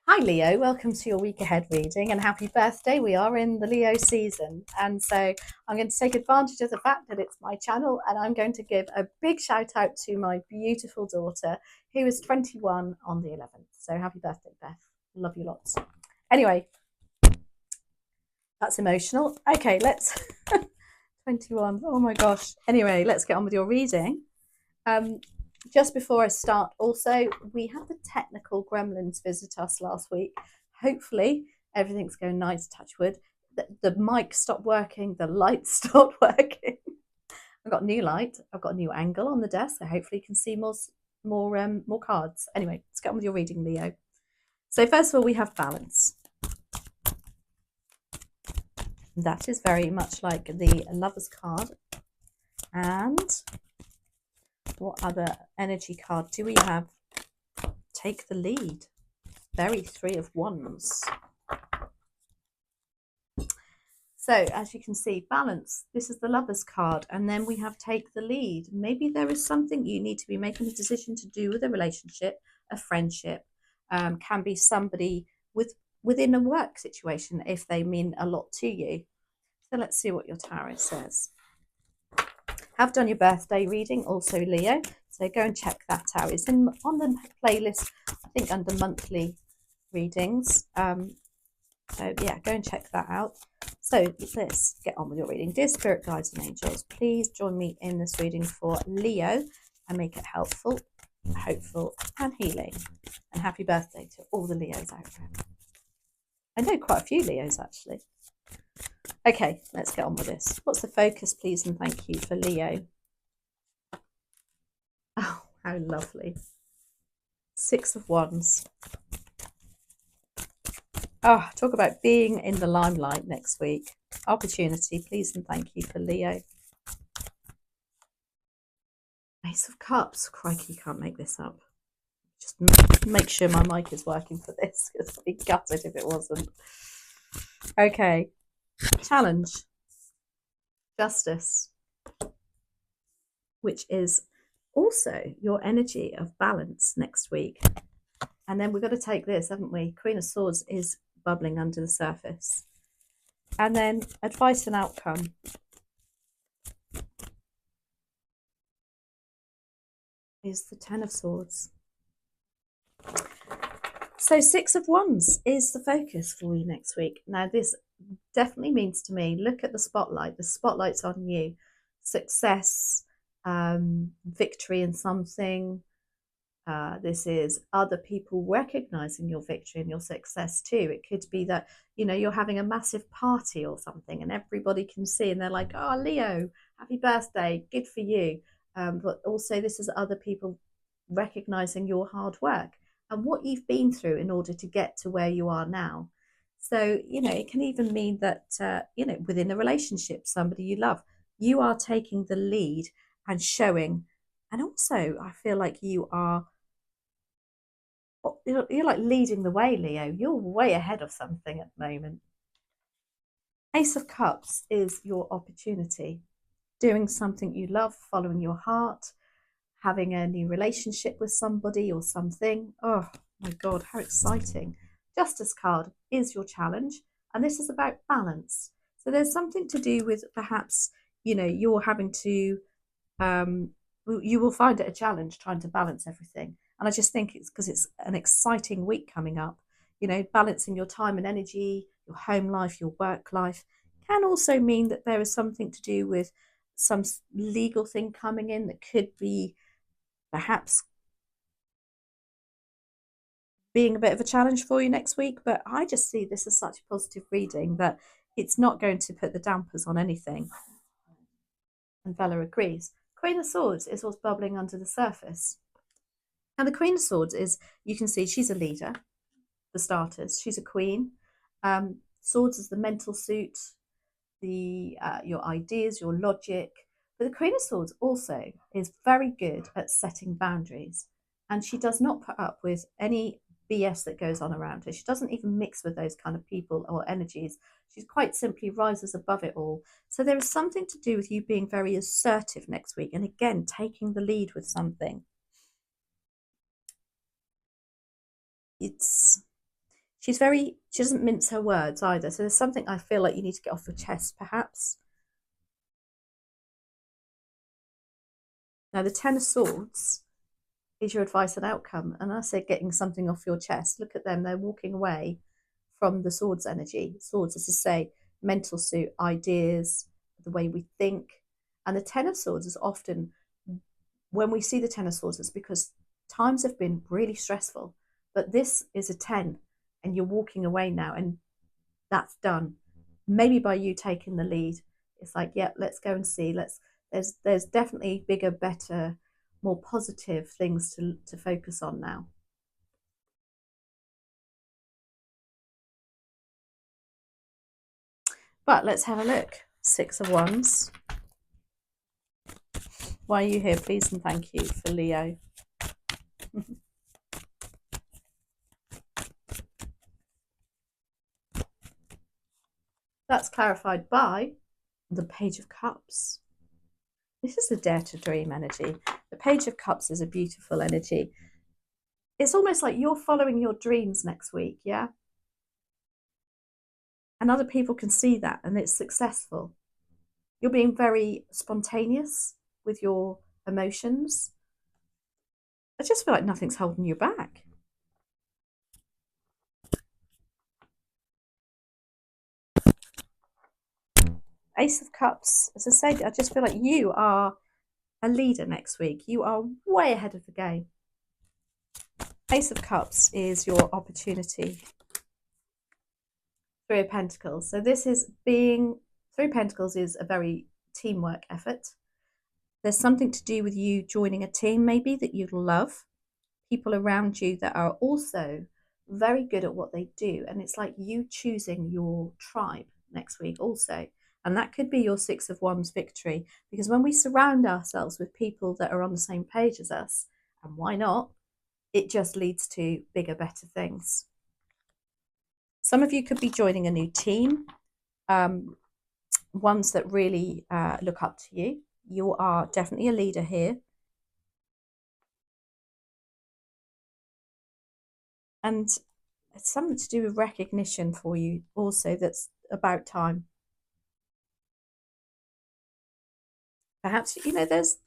Hi Leo, welcome to your week ahead reading and happy birthday. We are in the Leo season, and so I'm going to take advantage of the fact that it's my channel, and I'm going to give a big shout out to my beautiful daughter who is 21 on the 11th. So happy birthday, Beth. Love you lots. Anyway, that's emotional. Okay, let's 21. Oh my gosh. Anyway, let's get on with your reading. Just before I start, also, we had the technical gremlins visit us last week. Hopefully, everything's going nice, touch wood. The mic stopped working, the light stopped working. I've got a new light, I've got a new angle on the desk, so hopefully you can see more cards. Anyway, let's get on with your reading, Leo. So first of all, we have balance. That is very much like the Lover's card. And what other energy card do we have? Take the lead. Very Three of Wands. So as you can see, balance. This is the Lover's card. And then we have take the lead. Maybe there is something you need to be making a decision to do with a relationship, a friendship. Can be somebody within a work situation if they mean a lot to you. So let's see what your tarot says. Have done your birthday reading, also Leo. So go and check that out. It's on the playlist, I think, under monthly readings. So yeah, go and check that out. So let's get on with your reading. Dear Spirit Guides and Angels, please join me in this reading for Leo and make it helpful, hopeful and healing. And happy birthday to all the Leos out there. I know quite a few Leos actually. Okay, let's get on with this. What's the focus, please, and thank you for Leo? Oh, how lovely. 6 of Wands. Oh, talk about being in the limelight next week. Opportunity, please, and thank you for Leo. Ace of Cups. Crikey, can't make this up. Just make sure my mic is working for this, because I'd be gutted if it wasn't. Okay. Challenge. Justice. Which is also your energy of balance next week. And then we've got to take this, haven't we? Queen of Swords is bubbling under the surface. And then advice and outcome. Is the Ten of Swords. So 6 of Wands is the focus for you next week. Now, this definitely means to me, look at the spotlight. The spotlight's on you. Success, victory in something. This is other people recognizing your victory and your success too. It could be that, you know, you're having a massive party or something and everybody can see and they're like, oh, Leo, happy birthday, good for you. But also this is other people recognizing your hard work and what you've been through in order to get to where you are now. So, you know, it can even mean that, you know, within a relationship, somebody you love, you are taking the lead and showing. And also, I feel like you're like leading the way, Leo. You're way ahead of something at the moment. Ace of Cups is your opportunity. Doing something you love, following your heart, having a new relationship with somebody or something. Oh my God, how exciting. Justice card is your challenge. And this is about balance. So there's something to do with perhaps, you know, you're having to, you will find it a challenge trying to balance everything. And I just think it's because it's an exciting week coming up. You know, balancing your time and energy, your home life, your work life can also mean that there is something to do with some legal thing coming in that could be perhaps being a bit of a challenge for you next week. But I just see this as such a positive reading that it's not going to put the dampers on anything. And Bella agrees. Queen of Swords is what's bubbling under the surface. And the Queen of Swords is, you can see she's a leader, for starters. She's a queen. Swords is the mental suit, your ideas, your logic. But the Queen of Swords also is very good at setting boundaries. And she does not put up with any BS that goes on around her. She doesn't even mix with those kind of people or energies. She quite simply rises above it all. So there is something to do with you being very assertive next week. And again, taking the lead with something. It's She doesn't mince her words either. So there's something I feel like you need to get off your chest, perhaps. Now, the Ten of Swords is your advice and outcome. And I say getting something off your chest. Look at them. They're walking away from the Swords energy. Swords, as I say, mental suit, ideas, the way we think. And the Ten of Swords is often, when we see the Ten of Swords, it's because times have been really stressful. But this is a 10 and you're walking away now, and that's done. Maybe by you taking the lead, it's like, yeah, let's go and see. There's definitely bigger, better, more positive things to focus on now. But let's have a look. Six of Wands. Why are you here? Please and thank you for Leo. That's clarified by the Page of Cups. This is the Dare to Dream energy. The Page of Cups is a beautiful energy. It's almost like you're following your dreams next week, yeah? And other people can see that, and it's successful. You're being very spontaneous with your emotions. I just feel like nothing's holding you back. Ace of Cups, as I said, I just feel like you are a leader next week. You are way ahead of the game. Ace of Cups is your opportunity. Three of Pentacles. So this is being, Three of Pentacles is a very teamwork effort. There's something to do with you joining a team maybe that you love. People around you that are also very good at what they do. And it's like you choosing your tribe next week also. And that could be your Six of Wands victory. Because when we surround ourselves with people that are on the same page as us, and why not, it just leads to bigger, better things. Some of you could be joining a new team, ones that really look up to you. You are definitely a leader here. And it's something to do with recognition for you also that's about time. Perhaps, there's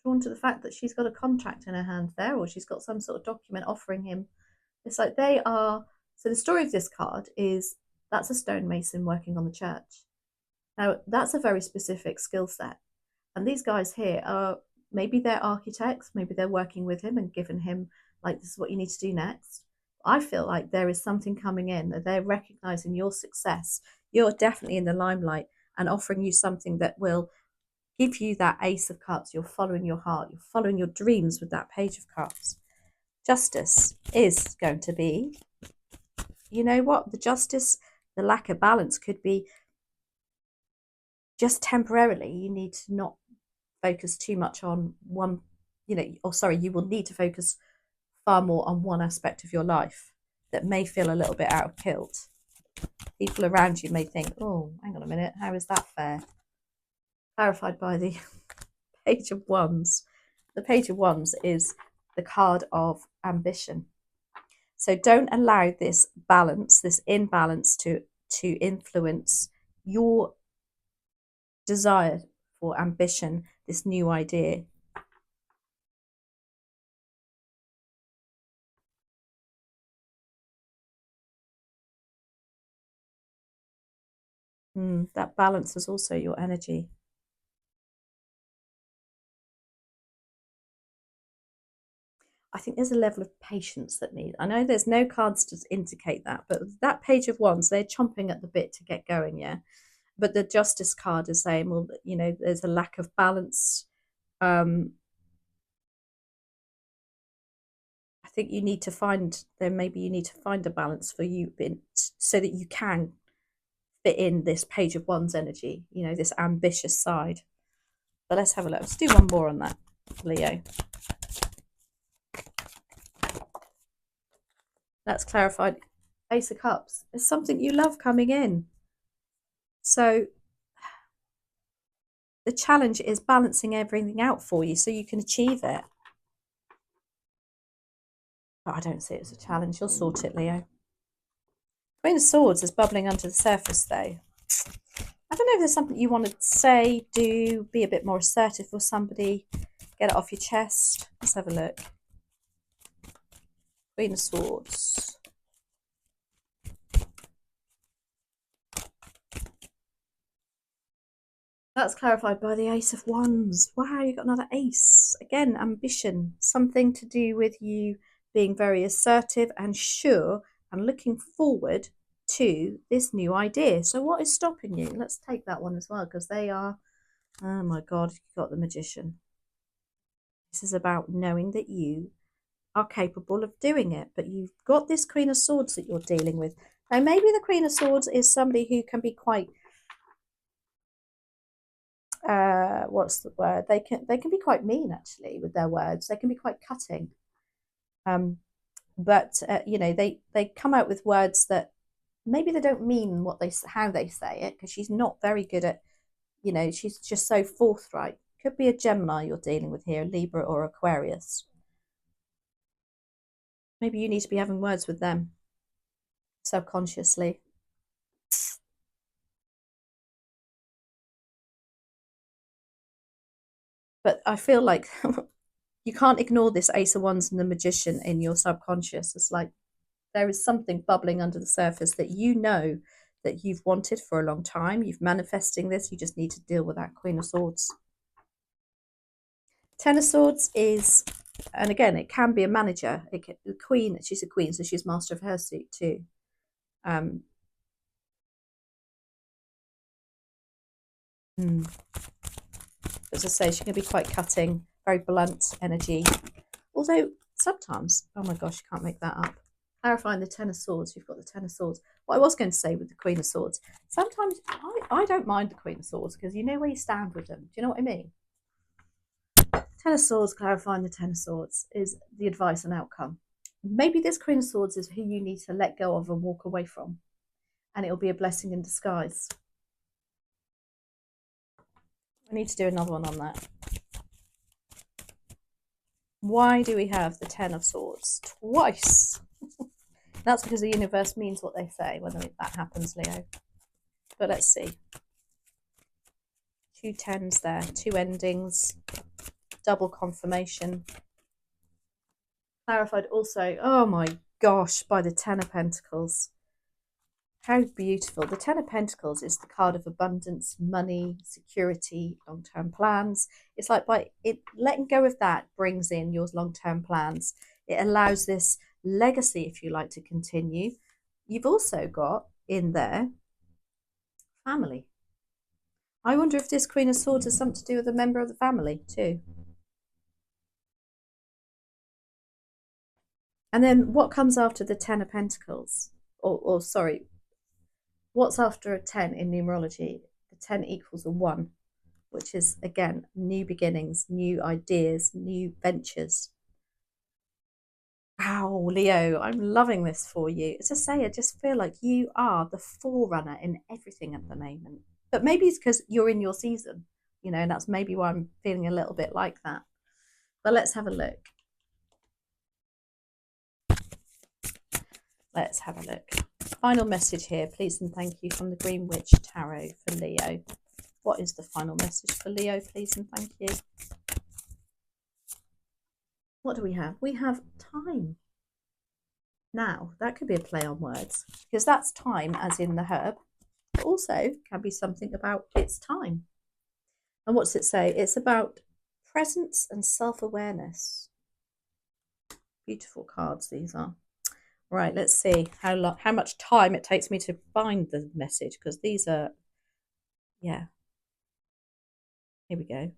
drawn to the fact that she's got a contract in her hand there, or she's got some sort of document offering him. It's like they are. So the story of this card is that's a stonemason working on the church. Now, that's a very specific skill set. And these guys here are, maybe they're architects, maybe they're working with him and giving him, like, this is what you need to do next. I feel like there is something coming in, that they're recognizing your success. You're definitely in the limelight and offering you something that will give you that Ace of Cups. You're following your heart. You're following your dreams with that Page of Cups. Justice is going to be, you know what? The justice, the lack of balance could be just temporarily. You need to not focus too much on one, you will need to focus far more on one aspect of your life that may feel a little bit out of kilt. People around you may think, oh, hang on a minute, how is that fair? Clarified by the Page of Wands. The Page of Wands is the card of ambition. So don't allow this balance, this imbalance to influence your desire for ambition, this new idea. That balance is also your energy. I think there's a level of patience that needs. I know there's no cards to indicate that, but that Page of Wands, they're chomping at the bit to get going, yeah. But the Justice card is saying, well, there's a lack of balance. I think you need to find a balance for you so that you can fit in this Page of Wands energy, this ambitious side. But let's have a look. Let's do one more on that, Leo. That's clarified. Ace of Cups. It's something you love coming in. So the challenge is balancing everything out for you so you can achieve it. But I don't see it as a challenge. You'll sort it, Leo. Queen of Swords is bubbling under the surface, though. I don't know if there's something you want to say, do, be a bit more assertive with somebody, get it off your chest. Let's have a look. Queen of Swords. That's clarified by the Ace of Wands. Wow, you got another ace. Again, ambition. Something to do with you being very assertive and sure and looking forward to this new idea. So what is stopping you? Let's take that one as well, because they are, oh my God, you've got the Magician. This is about knowing that you are capable of doing it, but you've got this Queen of Swords that you're dealing with. Now, maybe the Queen of Swords is somebody who can be quite what's the word? They can be quite mean actually with their words. They can be quite cutting. But you know, they come out with words that maybe they don't mean what they how they say it, because she's not very good at, you know, she's just so forthright. Could be a Gemini you're dealing with here, Libra or Aquarius. Maybe you need to be having words with them subconsciously. But I feel like you can't ignore this Ace of Wands and the Magician in your subconscious. It's like there is something bubbling under the surface that you know that you've wanted for a long time. You've manifesting this. You just need to deal with that Queen of Swords. Ten of Swords is, and again, it can be a manager. The Queen, she's a queen, so she's master of her suit too. As I say, she can be quite cutting, very blunt energy. Although sometimes, oh my gosh, you can't make that up. Clarifying the Ten of Swords, you've got the Ten of Swords. What I was going to say with the Queen of Swords, sometimes I don't mind the Queen of Swords because you know where you stand with them. Do you know what I mean? Ten of Swords, clarifying the Ten of Swords, is the advice and outcome. Maybe this Queen of Swords is who you need to let go of and walk away from, and it'll be a blessing in disguise. I need to do another one on that. Why do we have the Ten of Swords twice? That's because the universe means what they say, whether that happens, Leo. But let's see. Two tens there, two endings, double confirmation. Clarified also, oh my gosh, by the Ten of Pentacles. How beautiful. The Ten of Pentacles is the card of abundance, money, security, long-term plans. It's like by it letting go of that brings in your long-term plans. It allows this legacy, if you like, to continue. You've also got in there family. I wonder if this Queen of Swords has something to do with a member of the family too. And then what comes after the Ten of Pentacles? Or sorry, what's after a 10 in numerology? The 10 equals a 1, which is, again, new beginnings, new ideas, new ventures. Wow, Leo, I'm loving this for you. As I say, I just feel like you are the forerunner in everything at the moment. But maybe it's because you're in your season, you know, and that's maybe why I'm feeling a little bit like that. But let's have a look. Let's have a look. Final message here, please and thank you, from the Green Witch Tarot for Leo. What is the final message for Leo, please and thank you? What do we have? We have time. Now, that could be a play on words, because that's time as in the herb. But also can be something about it's time. And what's it say? It's about presence and self-awareness. Beautiful cards these are. Right, let's see how much time it takes me to find the message, because these are, yeah. Here we go.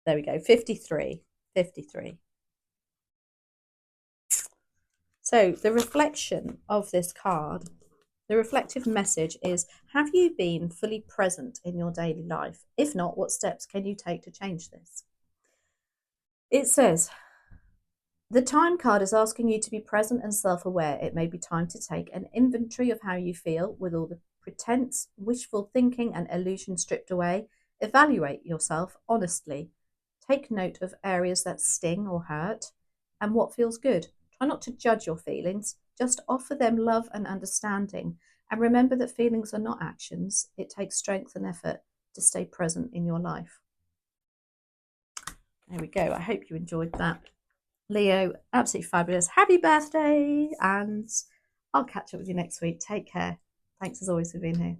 There we go, 53. 53. So the reflection of this card, the reflective message is, have you been fully present in your daily life? If not, what steps can you take to change this? It says, the time card is asking you to be present and self-aware. It may be time to take an inventory of how you feel, with all the pretense, wishful thinking and illusion stripped away. Evaluate yourself honestly. Take note of areas that sting or hurt and what feels good. Try not to judge your feelings, just offer them love and understanding. And remember that feelings are not actions. It takes strength and effort to stay present in your life. There we go. I hope you enjoyed that. Leo, absolutely fabulous. Happy birthday. And I'll catch up with you next week. Take care. Thanks as always for being here.